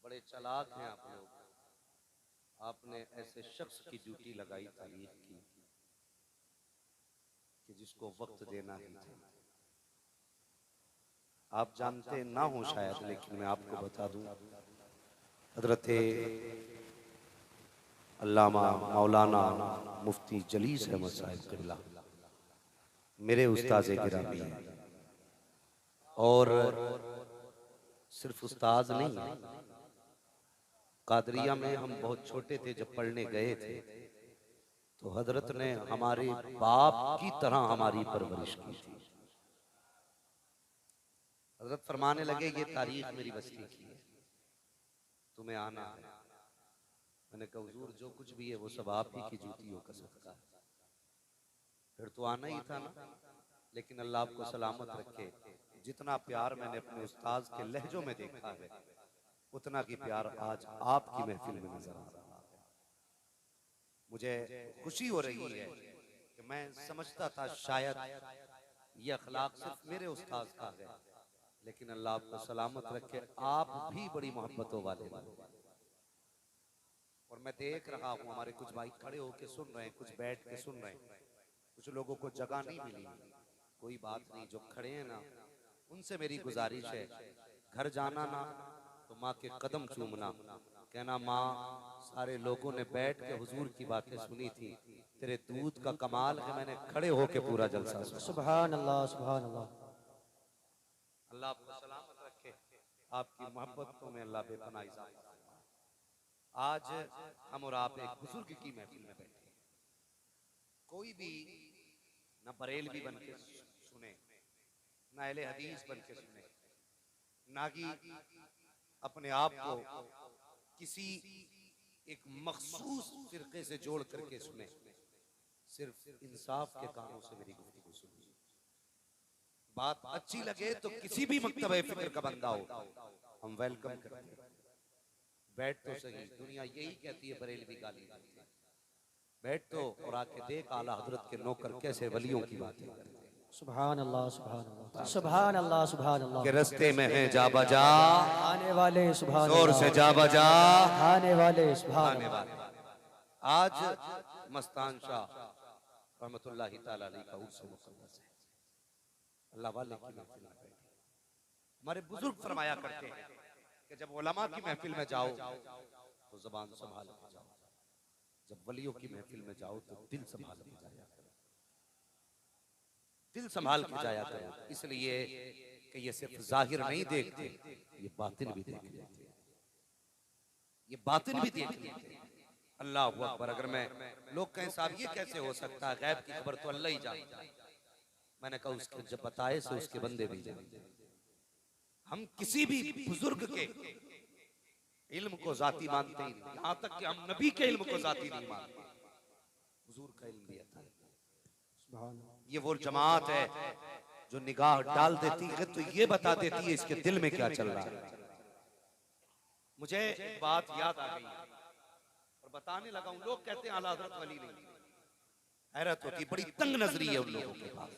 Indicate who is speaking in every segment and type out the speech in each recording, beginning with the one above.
Speaker 1: बड़े चालाक हैं आप लोग। आपने ऐसे शख्स की ड्यूटी लगाई तारीख की कि जिसको वक्त देना ही था। आप जानते ना हो शायद, लेकिन मैं आपको बता दूं, हजरत अल्लामा मौलाना मुफ्ती जलीस अहमद साहिब क़िबला मेरे उस्ताद गिरामी हैं। और सिर्फ उस्ताद नहीं, कादरिया में हम बहुत छोटे थे जब पढ़ने गए थे, तो हजरत ने हमारे बाप की तरह हमारी परवरिश की थी। हजरत फरमाने लगे, ये तारीख मेरी बस्ती की है, तुम्हें आना है। मैंने कहा हुजूर जो कुछ भी है वो सब आप ही की जूतियों का सदका है। फिर तो आना ही था ना। लेकिन अल्लाह आपको सलामत रखे, जितना प्यार मैंने अपने उस्ताद के लहजों में देखा है, उतना की प्यार आज आपकी महफिल में नजर आ रहा है। मुझे खुशी हो रही है कि मैं समझता था शायद ये अखलाक सिर्फ मेरे उस्ताद का है, लेकिन अल्लाह आपको सलामत रखे, आप भी बड़ी मोहब्बतों वाले लोग। और मैं देख रहा हूँ हमारे कुछ भाई खड़े होके सुन रहे हैं, कुछ बैठ के सुन रहे हैं, कुछ लोगों को जगह नहीं मिली। कोई बात नहीं, जो खड़े हैं ना उनसे मेरी गुजारिश है, घर जाना ना तो माँ के कदम चूमना, कहना माँ सारे लोगों ने बैठ के हुजूर की बातें सुनी थी, तेरे दूध का कमाल है, मैंने खड़े होके पूरा जलसा सुना।
Speaker 2: सुभान अल्लाह, सुभान अल्लाह।
Speaker 1: अल्लाह आपको सलामत रखे, आपकी मोहब्बतों में अल्लाह बेपनाह इज़ाफ़ा फरमाए। आज हम और आप एक बुजुर्ग की महफिल में बैठे हैं। कोई भी न बरेलवी बन के सुने, न अहले हदीस बन के सुने, ना कि अपने आप को किसी एक मखसूस फिरके से जोड़ करके सुने, सिर्फ इंसाफ के कानों से मेरी गुफ्तगू सुनिए। बात अच्छी लगे तो किसी भी मकतबे फिक्र का बंदा हो हम वेलकम करते हैं। बैठ तो सही, दुनिया यही कहती है बरेलवी गाली देती है। बैठ तो और आके देख आला हजरत के नौकर कैसे वलियों की बातें करते हैं।
Speaker 2: सुभान अल्लाह, सुभान अल्लाह, सुभान अल्लाह, सुभान अल्लाह।
Speaker 1: के रस्ते में है जा बजा
Speaker 2: आने वाले, सुभान
Speaker 1: जोर
Speaker 2: अल्लाह।
Speaker 1: से जा बजा
Speaker 2: आने वाले, सुभान
Speaker 1: आने
Speaker 2: अल्लाह।
Speaker 1: वाले। आज मस्तान शाह रहमतुल्लाहि ताला अलैहि का उर्स मुक़द्दस है। अल्लाह वाले की महफिल में बैठे। हमारे बुजुर्ग फरमाया करते हैं कि जब उलमा की महफिल में जाओ तो ज़बान संभाल के जाओ, जब वलियों की महफिल में जाओ तो दिल संभाल के जाया करो, दिल संभाल के जाया करो। इसलिए कि ये सिर्फ जाहिर नहीं देखते, ये बातिन भी देख लेते हैं, ये बातिन भी देख लेते हैं। अल्लाह अकबर। अगर मैं लोग कहें साहब ये कैसे हो सकता है, गैब की खबर तो अल्लाह ही जानता है, मैंने कहा उसके जब बताए से उसके बंदे भी जानते। हम किसी भी बुजुर्ग के इल्म को जाती मानते ही नहीं, यहाँ तक कि हम नबी के इल्म को जाती नहीं मानते, हुजूर का इल्म भी आता है। ये वो जमात है जो निगाह डाल देती है तो ये बता देती है इसके दिल में क्या चल रहा है। मुझे एक बात याद आ गई और बताने लगा हूं। लोग कहते हैं आला हज़रत वली नहीं, हैरत होती, बड़ी तंग नजरी है उन लोगों के पास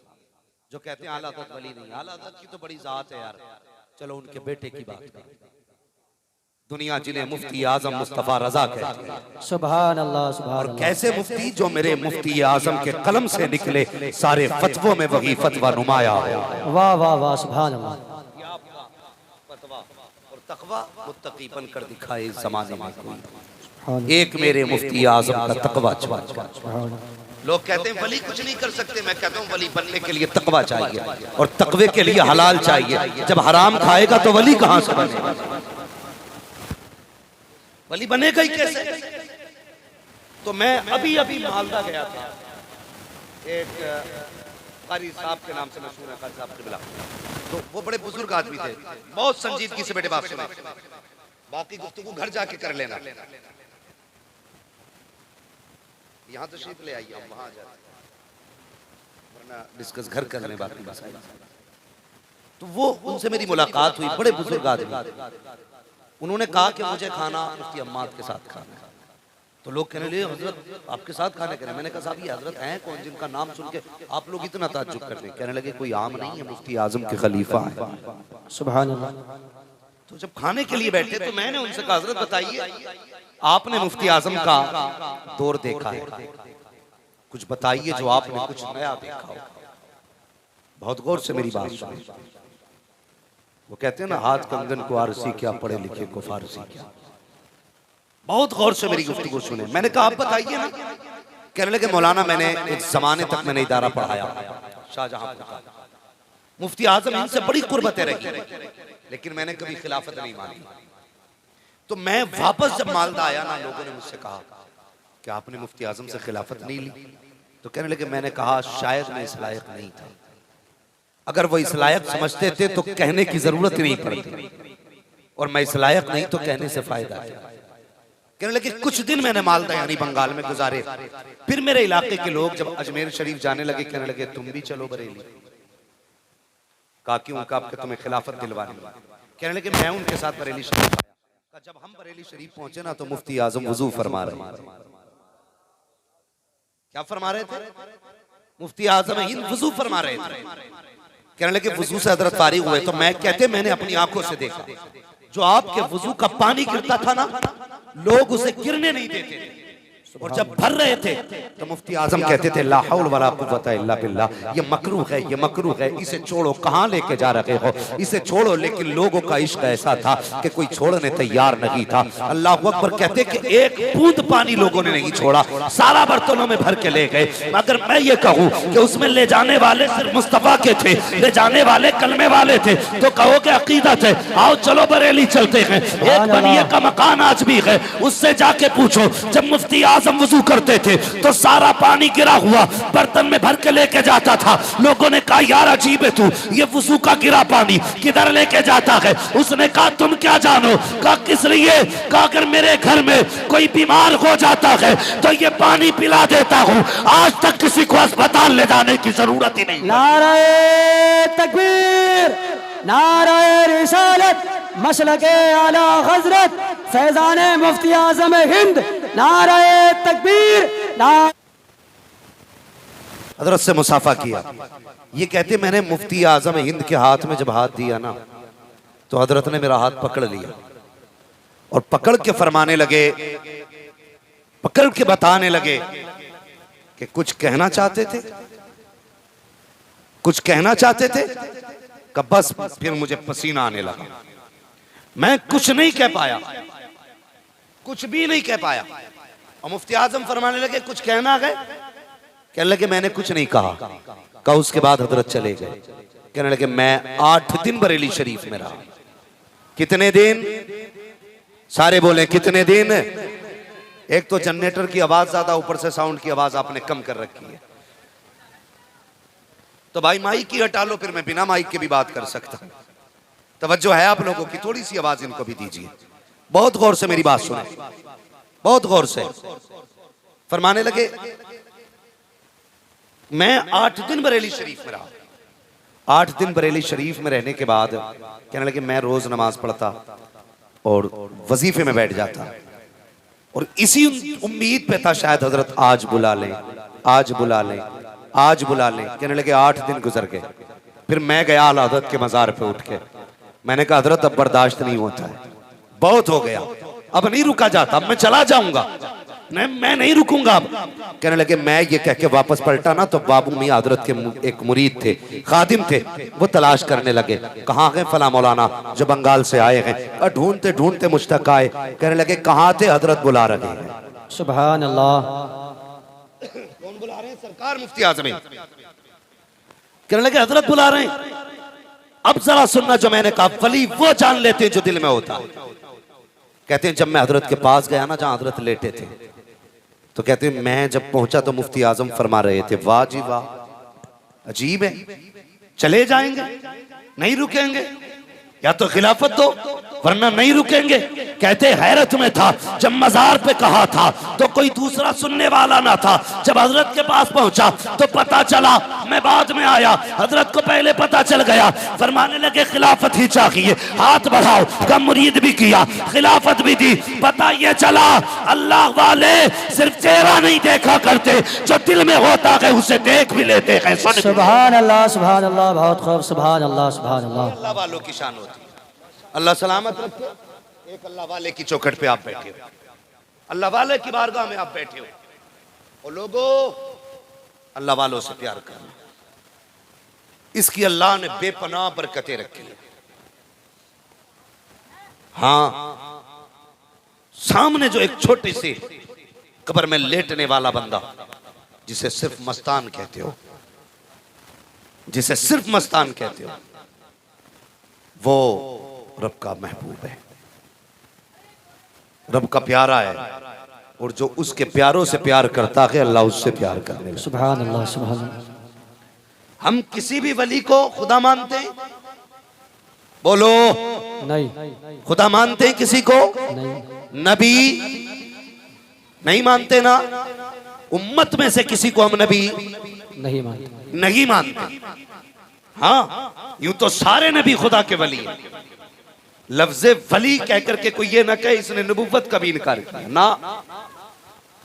Speaker 1: जो कहते हैं आला हज़रत वली नहीं। आला हज़रत की तो बड़ी जात है यार। चलो उनके बेटे की बात करें, दुनिया जिन्हें मुफ्ती आजम मुस्तफा रजा कहते हैं।
Speaker 2: सुभान अल्लाह, सुभान
Speaker 1: और
Speaker 2: अल्लाह।
Speaker 1: कैसे मुफ्ती जो मेरे मुफ्ती आजम के कलम से निकले, सारे फतवों में वही फतवा नुमाया हो।
Speaker 2: वाह वाह वाह, सुभान अल्लाह।
Speaker 1: फतवा और तकवा मुत्तकी बनकर दिखाए इस जमाने में कोई,
Speaker 2: सुभान
Speaker 1: एक मेरे मुफ्ती आजम का तकवा छुआ।
Speaker 2: अल्लाह।
Speaker 1: लोग कहते हैं वली कुछ नहीं कर सकते, मैं कहता हूँ वली बनने के लिए तकवा चाहिए और तकवे के लिए हलाल चाहिए। जब हराम खाएगा तो वली कहाँ से बनेगा, वली बनेगा ही कैसे। तो मैं अभी अभी मालदा गया था, एक कारी साहब के नाम से मशहूर है, कारी साहब क़िबला। तो वो बड़े बुजुर्ग आदमी थे, बहुत संजीदगी से बेटे बात सुने, बाकी गुफ्तगू घर जाके कर लेना, यहाँ तो शीत ले आइए, हम वहाँ जाते वरना डिस्कस घर करने बाकी मसाइल। तो वो उनसे मेरी मुलाकात हुई, बड़े बुजुर्ग आदमी। उन्होंने कहा कि मुझे खाना मुफ्ती अम्माद के साथ खाना है। तो लोग कहने लगे हजरत आपके साथ खाने के लिए। मैंने कहा साहब ये हजरत हैं कौन जिनका नाम सुन के आप लोग इतना ताज्जुब करते हैं। कहने लगे कोई आम नहीं है, मुफ्ती आजम के खलीफा है।
Speaker 2: सुभान अल्लाह।
Speaker 1: तो जब खाने के लिए बैठे तो मैंने उनसे कहा हजरत बताइए आपने मुफ्ती आजम का दौर देखा है, कुछ बताइए जो आपने कुछ नया देखा हो। बहुत गौर से मेरी बात सुने। वो कहते हैं ना हाथ कंगन को आरसी क्या, पढ़े लिखे को फारसी क्या। बहुत गौर से मेरी गुफ्तगू सुने। मैंने कहा आप बताइए ना। कहने लगे मौलाना मैंने एक जमाने तक मैंने इदारा पढ़ाया शाहजहां का, मुफ्ती आजम इनसे बड़ी कुर्बतें रही, लेकिन मैंने कभी खिलाफत नहीं मानी। तो मैं वापस जब मालदा आया ना, लोगों ने मुझसे कहा कि आपने मुफ्ती आजम से खिलाफत नहीं ली। तो कहने लगे मैंने कहा शायद मैं इस लायक नहीं था, अगर वो इस लायक समझते थे तो कहने की जरूरत ही नहीं पड़ती, और मैं इस लायक नहीं तो कहने से फायदा है। कहने लगे कुछ दिन मैंने मालदा यानी बंगाल में गुजारे, फिर मेरे इलाके के लोग जब अजमेर शरीफ जाने लगे कहने लगे तुम भी चलो बरेली। कहा क्यों? कहा तुम्हें खिलाफत दिलवानी। कहने लगे मैं उनके साथ बरेली शरीफ आया। जब हम बरेली शरीफ पहुंचे ना तो मुफ्ती आजम वुजू फरमा रहे। क्या फरमा रहे थे? मुफ्ती आजम हिंद वुजू फरमा रहे थे। कहने लगे वुजू से हजरत फारिग हुए तो मैं कहते मैंने अपनी आंखों से देखा जो आपके वुजू का पानी गिरता था ना, लोग उसे गिरने नहीं देते थे, और जब भर रहे थे तो मुफ्ती आजम कहते थे ला हौल वला कुव्वता इल्ला बिल्लाह, ये मकरूह है, ये मकरूह है, इसे छोड़ो, कहाँ लेके जा रहे हो, इसे छोड़ो। लेकिन लोगों का इश्क ऐसा था कि कोई छोड़ने तैयार नहीं था। अल्लाह अकबर कहते कि एक बूंद पानी लोगों ने नहीं छोड़ा, सारा बर्तनों में भर के ले गए। अगर मैं ये कहूँ कि उसमें ले जाने वाले सिर्फ मुस्तफा के थे, ले जाने वाले कलमे वाले थे, तो कहो कि अकीदत है। आओ चलो बरेली चलते हैं, एक बनिए का मकान आज भी है, उससे जाके पूछो जब मुफ्ती आजम वुजू करते थे तो सारा पानी गिरा हुआ बर्तन में भर के लेके जाता था। लोगों ने कहा यार अजीब है तू, ये वुजू का गिरा पानी किधर लेके जाता है? उसने कहा तुम क्या जानो? कहा किस लिए? कहा अगर मेरे घर में कोई बीमार हो जाता है तो ये पानी पिला देता हूँ, आज तक किसी को अस्पताल ले जाने की जरूरत ही नहीं।
Speaker 2: नारे तकबीर, नारे रिसालत, मसलके आला हजरत फैजाने मुफ्ती आजम हिंद, नारे तकबीर।
Speaker 1: हजरत से मुसाफा किया। ये कहते मैंने मुफ्ती आजम हिंद के हाथ में जब हाथ दिया ना तो हजरत ने मेरा हाथ पकड़ लिया और पकड़ के फरमाने लगे, पकड़ के बताने लगे कि कुछ कहना चाहते थे, कुछ कहना चाहते थे। कि बस फिर मुझे पसीना आने लगा, मैं कुछ नहीं कह पाया, कुछ भी नहीं कह पाया। और मुफ्ती आजम फरमाने लगे कुछ कहना है? कहने लगे मैंने कुछ नहीं कहा। कहा उसके बाद हजरत चले गए। कहने लगे मैं 8 दिन बरेली शरीफ में रहा। कितने दिन? सारे बोले कितने दिन? एक तो जनरेटर की आवाज ज्यादा, ऊपर से साउंड की आवाज आपने कम कर रखी है। तो भाई माइक की हटा लो, फिर मैं बिना माइक के भी बात कर सकता हूं। तवज्जो है आप लोगों की? थोड़ी सी आवाज इनको भी दीजिए। बहुत गौर से मेरी बात सुने, बहुत गौर से। फरमाने लगे मैं 8 दिन बरेली शरीफ में रहा। 8 दिन बरेली शरीफ में रहने के बाद कहने लगे मैं रोज नमाज पढ़ता और वजीफे में बैठ जाता, और इसी उम्मीद पे था शायद हजरत आज बुला लें, आज बुला लें, आज बुला लें। कहने लगे 8 दिन गुजर गए। फिर मैं गया आला हजरत के मजार पे उठ के। मैंने कहा हजरत अब बर्दाश्त नहीं होता है, बहुत हो गया, अब नहीं रुका जाता, अब मैं चला जाऊंगा, मैं नहीं रुकूंगा अब। कहने लगे मैं ये कह के वापस पलटा ना तो बाबू मियां हजरत के एक मुरीद थे, खादिम थे, वो तलाश करने लगे कहाँ गए फला मौलाना जो बंगाल से आए हैं। और ढूंढते ढूंढते मुझ तक आए। कहने लगे कहाँ थे? हजरत बुला रहे हैं।
Speaker 2: सुभान अल्लाह।
Speaker 1: कौन बुला रहे हैं? सरकार मुफ्ती आजम। कहने लगे हजरत बुला रहे हैं। अब जरा सुनना जो मैंने कहा, वली वो जान लेते हैं जो दिल में होता। कहते हैं जब मैं हजरत के पास गया ना जहां हजरत लेटे थे, तो कहते हैं मैं जब पहुंचा तो मुफ्ती आजम फरमा रहे थे वाह जी वाह, अजीब है, चले जाएंगे, नहीं रुकेंगे, या तो खिलाफत दो वरना नहीं रुकेंगे। कहते हैरत में था, जब मजार पे कहा था तो कोई दूसरा सुनने वाला ना था। जब हजरत के पास पहुंचा तो पता चला, मैं बाद में आया, हजरत को पहले पता चल गया। फरमाने लगे खिलाफत ही चाहिए, हाथ बढ़ाओ। कम मुरीद भी किया, खिलाफत भी दी। पता ये चला अल्लाह वाले सिर्फ चेहरा नहीं देखा करते, जो दिल में होता है उसे देख भी लेते हैं।
Speaker 2: सुभान अल्लाह, सुभान अल्लाह, बहुत खूब, सुभान अल्लाह, सुभान अल्लाह।
Speaker 1: अल्लाह वालों की शान होती है। अल्लाह सलामत रखे। एक अल्लाह वाले की चौखट पे आप बैठे हो, अल्लाह वाले की बारगाह में आप बैठे हो, और लोगों अल्लाह वालों से प्यार करना, इसकी अल्लाह ने बेपनाह बरकतें रखी। हाँ, सामने जो एक छोटी सी कब्र में लेटने वाला बंदा, जिसे सिर्फ मस्तान कहते हो, जिसे सिर्फ मस्तान कहते हो, वो रब का महबूब है, रब का प्यारा है, और जो उसके प्यारों से प्यार करता है अल्लाह उससे प्यार करने लगता है।
Speaker 2: सुभान अल्लाह, सुभान अल्लाह।
Speaker 1: हम किसी भी वली को खुदा मानते हैं? बोलो,
Speaker 2: नहीं,
Speaker 1: खुदा मानते हैं किसी को?
Speaker 2: नहीं,
Speaker 1: नबी नहीं मानते ना। उम्मत में से किसी को हम नबी
Speaker 2: नहीं मानते।
Speaker 1: नहीं मानते। हाँ, यूं तो सारे नबी खुदा के वली हैं। लफ्ज़े वली कह करके कोई ये ना कहे इसने नबुव्वत का भी इनकार किया ना।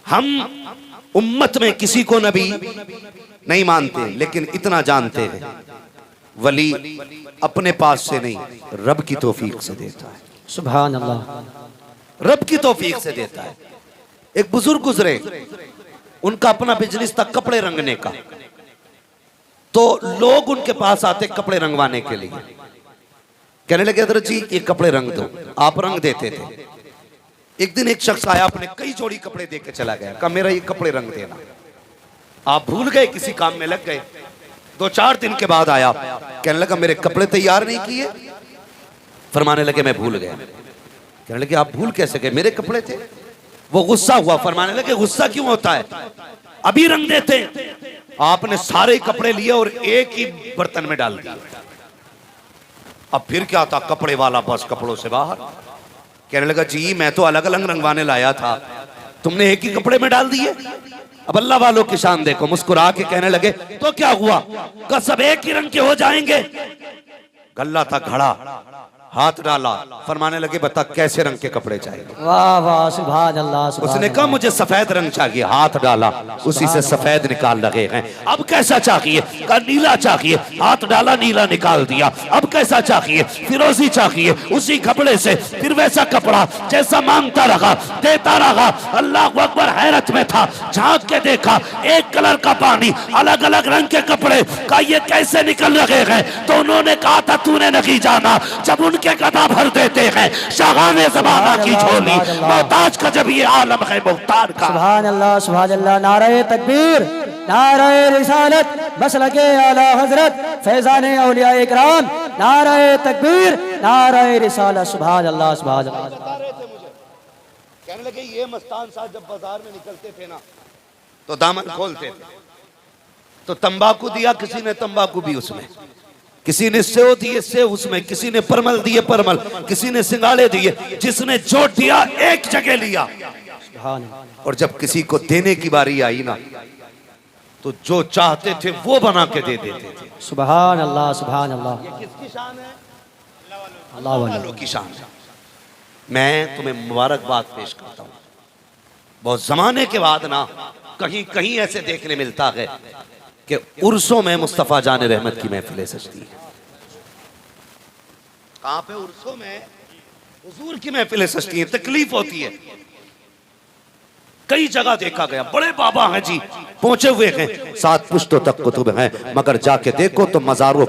Speaker 1: हम उम्मत में किसी को नबी नहीं मानते, लेकिन इतना जानते हैं वली अपने पास से नहीं, रब की तौफीक से देता है।
Speaker 2: सुभान अल्लाह,
Speaker 1: रब की तौफीक से देता है। एक बुजुर्ग गुजरे, उनका अपना बिजनेस था कपड़े रंगने का, तो लोग उनके पास आते कपड़े रंगवाने के लिए। कहने लगे हज़रत जी ये कपड़े रंग दो, आप रंग देते थे। एक दिन एक शख्स आया, अपने कई जोड़ी कपड़े दे के चला गया, कहा मेरा ये कपड़े रंग देना। आप भूल गए, किसी काम में लग गए। 2-4 दिन के बाद आया, कहने लगा मेरे कपड़े तैयार नहीं किए। फरमाने लगे मैं भूल गया। कहने लगे आप भूल कैसे गए, मेरे कपड़े थे। वो गुस्सा हुआ, फरमाने लगे गुस्सा क्यों होता है, अभी रंग देते। आपने सारे कपड़े लिए और एक ही बर्तन में डाल दिए। अब फिर क्या था, कपड़े वाला बस कपड़ों से बाहर। कहने लगा जी मैं तो अलग अलग रंगवाने लाया था, तुमने एक ही कपड़े में डाल दिए। अब अल्लाह वालों की शान देखो, मुस्कुरा के कहने लगे तो क्या हुआ, का सब एक ही रंग के हो जाएंगे। गल्ला था घड़ा, हाथ डाला, फरमाने लगे बता कैसे रंग के कपड़े चाहिए।
Speaker 2: वाह वाह, सुभान अल्लाह, सुभान
Speaker 1: उसने कहा मुझे सफेद रंग चाहिए, हाथ डाला, उसी से सफेद निकाल लगे हैं। अब कैसा चाहिए, कहा नीला चाहिए, हाथ डाला नीला निकाल दिया। अब कैसा चाहिए, फिरोजी चाहिए, उसी कपड़े से फिर वैसा कपड़ा जैसा मांगता रहा, देता रहा। अल्लाह अकबर, हैरत में था, झांक के देखा एक कलर का पानी, अलग अलग रंग के कपड़े, का ये कैसे निकल रहे हैं। तो उन्होंने कहा था तूने नहीं जाना, जब उनके गदा भर देते हैं शागाने ज़माना की झोली, मोहताज का जब ये आलम है मुख्तार का।
Speaker 2: सुभान अल्लाह, सुभान अल्लाह। नारे तकबीर, नारे रिसालत, मसलके आला हजरत, फैजाने औलिया इकराम, नारे तकबीर, नारे रिसालत। सुभान अल्लाह, सुभान अल्लाह।
Speaker 1: कहने लगे ये मस्तान साहब जब बाजार में निकलते थे ना तो दामन खोलते थे, तो तंबाकू दिया किसी ने, तंबाकू भी उसमें, किसी ने सेव दिए सेव उसमें, किसी ने परमल दिए परमल, किसी ने सिंगाड़े दिए, जिसने जो दिया एक जगह लिया। और जब किसी को देने की बारी आई ना तो जो चाहते थे वो बना के दे देते थे।
Speaker 2: सुभान अल्लाह, सुभान अल्लाह।
Speaker 1: ये किसकी शान है?
Speaker 2: अल्लाह
Speaker 1: वालों की शान है। मैं तुम्हें मुबारकबाद पेश करता हूँ। बहुत जमाने के बाद ना कहीं कहीं ऐसे देखने मिलता है कि उर्सों में मुस्तफ़ा जान रहमत की महफिलें सजती है। कहाँ पे? उर्सों में हुजूर की महफिलें सजती हैं। तकलीफ होती है, कई जगह देखा गया, बड़े बाबा हैं जी, पहुंचे हुए हैं, 7 पुश्तों तक कुतुब हैं, मगर जाके देखो तो मज़ारों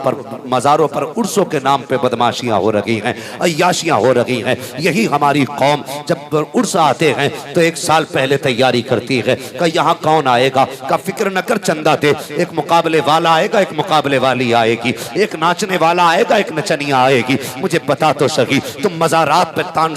Speaker 1: पर उर्सों के नाम पे बदमाशियां हो रही हैं, अय्याशियां हो रही हैं। यही हमारी कौम जब उर्स आते हैं तो 1 साल पहले तैयारी करती है कि यहाँ कौन आएगा, का फिक्र न कर चंदा दे, एक मुकाबले वाला आएगा, एक मुकाबले वाली आएगी, एक नाचने वाला आएगा, एक नचनिया आएगी। मुझे बता तो सही, तुम मज़ारात पे तान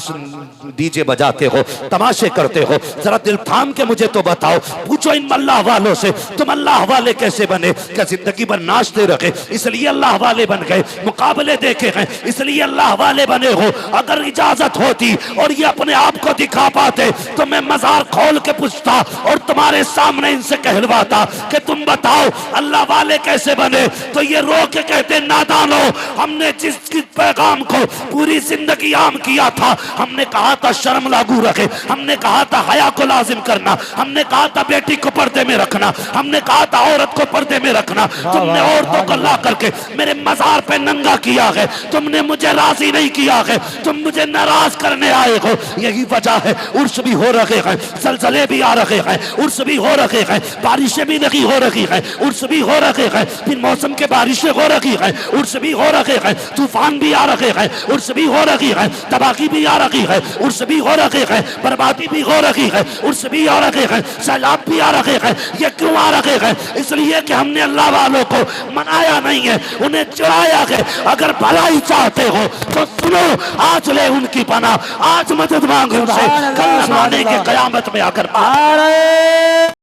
Speaker 1: डीजे बजाते हो, तमाशे करते हो, जरा दिल थाम के मुझे तो बताओ, पूछो इन अल्लाह वालों से तुम अल्लाह वाले कैसे बने? क्या जिंदगी भर नाचते रहे इसलिए अल्लाह वाले बन गए? मुकाबले देखे हैं इसलिए अल्लाह वाले बने हो? अगर इजाजत होती और ये अपने आप को दिखा पाते तो मैं मजार खोल के पूछता और तुम्हारे सामने इनसे कहलवाता कि तुम बताओ अल्लाह वाले कैसे बने। तो ये रो के कहते नादानो, हमने जिस पैगाम को पूरी जिंदगी आम किया था, हमने कहा था शर्म लागू रखे, हमने कहा था हया को लाजिम
Speaker 3: कायम करना, हमने कहा था बेटी को पर्दे में रखना, हमने कहा था औरत को पर्दे में रखना, तुमने औरतों को ला करके मेरे मजार पे नंगा किया है, तुमने मुझे राजी नहीं किया है, तुम मुझे नाराज करने आए हो। यही वजह है उर्स भी हो रहे हैं, जलजले भी आ रहे हैं, उर्स भी हो रहे हैं, बारिशें भी नहीं हो रही हैं, उर्स भी हो रहे हैं, फिर मौसम के बारिशें हो रही हैं, उर्स भी हो रहे हैं, तूफान भी आ रहे हैं, उर्स भी हो रही है, तबाही भी आ रही है, उर्स भी हो रहे हैं, बर्बादी भी हो रही है, उर्स भी आ रहे हैं, सैलाब भी आ रहे हैं। ये क्यों आ रहे हैं? इसलिए कि हमने अल्लाह वालों को मनाया नहीं है, उन्हें चुराया है। अगर भलाई चाहते हो तो सुनो, आज ले उनकी पनाह, आज मदद मांगो उनसे, कल जमाने के कयामत में आकर